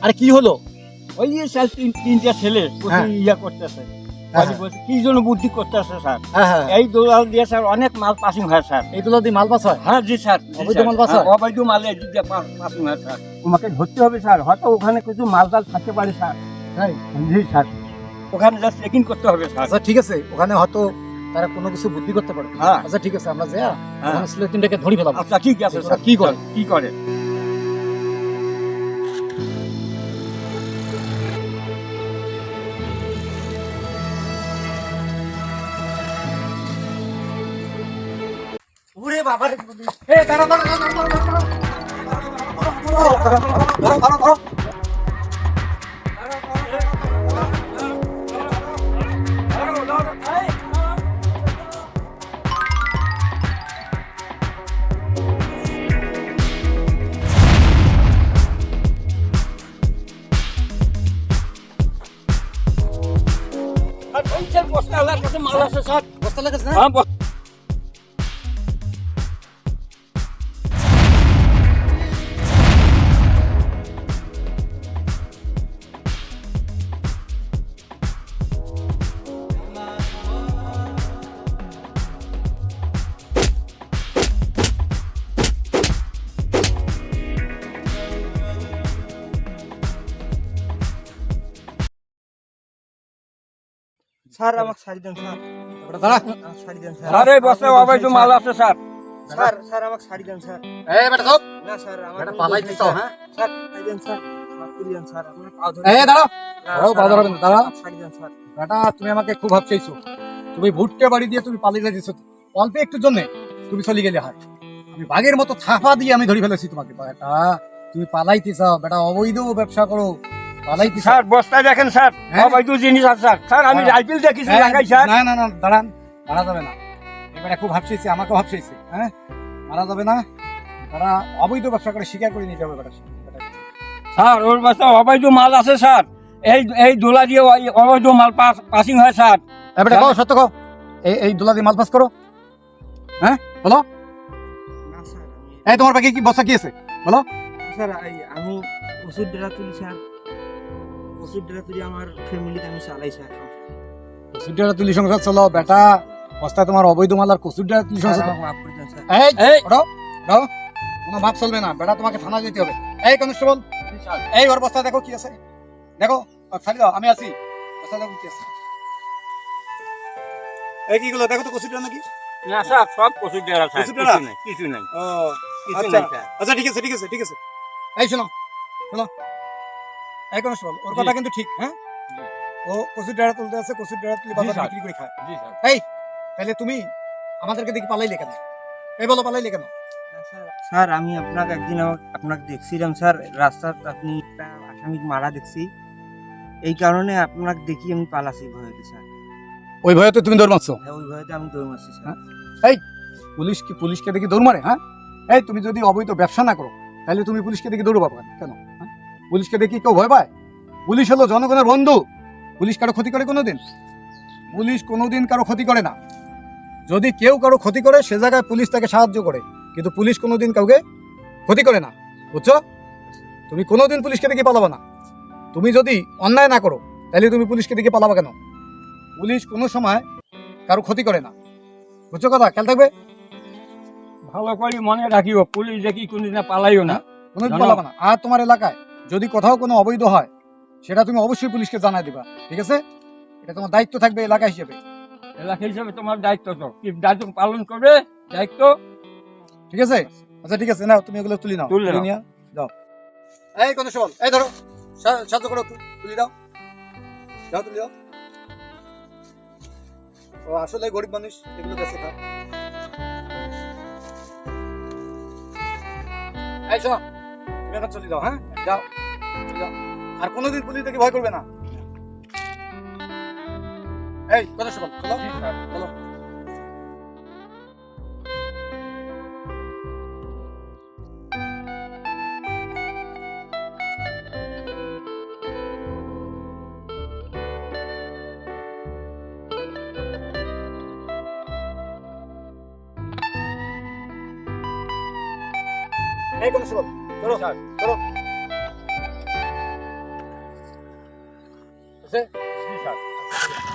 আরে কি হলো? ওই যে স্যার তিনটা ছেলে হ্যাঁ। ইয়া করতেছে, হ্যাঁ। কি জন্য বুদ্ধি করতেছে স্যার? হ্যাঁ হ্যাঁ, এই দোলাল দিয়ে স্যার অনেক মাল পাসিং হয় স্যার। এই দোলা দিয়ে মাল পাস হয়? হ্যাঁ জি স্যার, অবৈধ মাল পাস হয়? অবৈধ মালে এদিক দিয়ে পাসিং হয় স্যার। তোমাকে ধরতে হবে স্যার, হয়তো ওখানে কিছু মালটাল থাকতে পারে স্যার। তাই? জি স্যার, ওখানে যা চেকিং করতে হবে স্যার। আচ্ছা ঠিক আছে, ওখানে হয়তো তারা কোনো কিছু বুদ্ধি করতে পারে। হ্যাঁ। আচ্ছা ঠিক আছে, আমরা যাই হ্যাঁ। ওখানে ছেলে তিনটাকে ধরি ফেলাম। আচ্ছা ঠিক আছে ওরা স্যার, কি করে? কি করে? ওরে বাবা রে, এ দাঁড়া দাঁড়া দাঁড়া দাঁড়া দাঁড়া, ধরো ধরো ধরো। আর ওই স্যার বস্তা আলার কাছে মাল আছে স্যার। বস্তা লাগাস না? হ্যাঁ স্যার আমাকে ছাড়ি দেন স্যার, ওটা দাঁড়া। আমাকে ছাড়ি দেন স্যার। স্যার এই বস্তায় অবৈধ মাল আছে স্যার। স্যার স্যার আমাকে ছাড়ি দেন স্যার। এই বেটা চুপ। না স্যার আমার বেটা কোনো পালাই দোষ নেই, দিছো, স্যার। হ্যাঁ? স্যার ছাড়ি দেন স্যার, মাফ করে দেন স্যার, আপনার পা ধরে। এই দাঁড়াও। না, দাঁড়াও, স্যার, পা ধরাবেন না, দাঁড়াও। আমাকে ছাড়ি দেন স্যার। বেটা তুমি আমাকে খুব ভাবছেইছো, তুমি ভুট্টে বাড়ি দিয়ে তুমি পালিয়ে যাচ্ছ অল্প একটুর জন্য, তুমি চলে গেলে হয়। আমি বাঘের মতো থাপা দিয়ে আমি ধরে ফেলেছি তোমাকে। বেটা তুমি পালাইতে চাও, বেটা অবৈধ ব্যবসা করো, পালাইতে চাও। স্যার বস্তায় দেখেন স্যার, হ্যাঁ? অবৈধ জিনিস আছে স্যার। স্যার আমি হ্যাঁ। রাইফেল দেখেছি এই, লাগাই স্যার। না না না, দাঁড়ান, মারা যাবে না। এবারে খুব ভাবছেছি, আমাকে ভাবছেছি, হ্যাঁ মারা যাবে না। তারা অবৈধ ব্যবসা করে স্বীকার করে নিতে হবে বেটা। স্যার ওর বস্তায় অবৈধ মাল আছে স্যার। এই দোলা দিয়ে ওই অবৈধ মাল পাসিং হয় স্যার। এবারে কও, সত্য কও, এই দোলা দিয়ে মাল পাস করো, হ্যাঁ বলো। না স্যার, এই তোমার বাকি কি বস্তা কি আছে বলো। স্যার আমি ওষুধ ডেরা তুলি স্যার, ওষুধ ডেরা তুলি আমার ফ্যামিলিতে আমি চালাই স্যার। কসুরডারা তুলি সংসার চলো বেটা, বস্তায় তোমার অবৈধ মাল আর কসুরডারা তুলি স্যার সংসার। আমাকে মাফ করে দেন স্যার। এই এই ওঠো ওঠো, কোনো ভাব চলবে না বেটা, তোমাকে থানা যেতে হবে। এই কনস্টেবল, এই ওর বস্তা দেখো কি আছে, দেখো খালি দাও, আমি আছি। বস্তা দেখো কি আছে, এই কিগুলো দেখো তো, কসুরডারা নাকি? না স্যার সব প্রচুর ডেরা স্যার, প্রচুর ডেরা? কিছু নেই কিছু নেই ও কিছু আচ্ছা নেই স্যার। আচ্ছা, ঠিক আছে ঠিক আছে ঠিক আছে। এই শোনো শোনো, এই কনস্টেবল, ওর জি। কথা কিন্তু ঠিক, হ্যাঁ ও কসুরডারা তুলতে আছে, কসুরডারা তুলে জি, বাজারে স্যার। বিক্রি করে খায়। জি স্যার। এই তাহলে তুমি আমাদেরকে দেখি পালাইলে কেন? এই বলো পালাইলে কেন? না, স্যার আমি আপনাকে একদিন আপনাকে দেখছিলাম স্যার, রাস্তার আপনি একটা আসামি মারা দেখছি, এই কারণে আপনাকে দেখি আমি পালাছি ভয়তে স্যার। ওই ভয়তে তুমি দৌড় মারছো? হ্যাঁ, ওই ভয়তে আমি দৌড় মারছি স্যার। এই পুলিশকে দেখি দৌড় মারে, হ্যাঁ? এই তুমি যদি অবৈধ ব্যবসা না করো তাহলে তুমি পুলিশকে দেখি দৌড় পাবো কেন? হ্যাঁ? পুলিশকে দেখি কেউ ভয় পায়? পুলিশ হলো জনগণের বন্ধু। পুলিশ কারো ক্ষতি করে কোনোদিন? পুলিশ কোনোদিন কারো ক্ষতি করে না। যদি কেউ কারো ক্ষতি করে সে জায়গায় পুলিশ তাকে সাহায্য করে, কিন্তু পুলিশ কোনোদিন কাউকে ক্ষতি করে না, বুঝছো? তুমি কোনোদিন পুলিশকে দেখে পালাবা না। তুমি যদি অন্যায় না করো তাহলে তুমি পুলিশকে দেখে পালাবা কেন? পুলিশ কোনো সময় কারো ক্ষতি করে না, বুঝছো কথা? খেয়াল থাকবে, ভালো করে মনে রাখিও, পুলিশ দেখি কোনদিন পালাইও না। কোনোদিন জানো। পালাবা না। আর তোমার এলাকায় যদি কোথাও কোনো অবৈধ হয় সেটা তুমি অবশ্যই পুলিশকে জানাই দিবা, ঠিক আছে? এটা তোমার দায়িত্ব থাকবে এলাকা হিসেবে, এলাকা হিসাবে তোমার দায়িত্ব, তো কি দায়িত্ব পালন করবে, দায়িত্ব। ঠিক আছে? আচ্ছা ঠিক আছে, নাও তুমি এগুলো তুলি নাও, তুলে তুলে নাও। নিয়ে যাও। এই কনস্টেবল, এই ধরো, সাহায্য করো একটু, তুলি দাও, যাও তুলি দাও। ও আসলে গরিব মানুষ, এগুলো বেঁচে খা। এই শোনো, তুমি এখন চলে যাও, হ্যাঁ যাও যাও। আর কোনোদিন পুলিশ দেখে ভয় করবে না। এই কনস্টেবল চলো চলো। এই কনস্টেবল চলো চলো। জি স্যার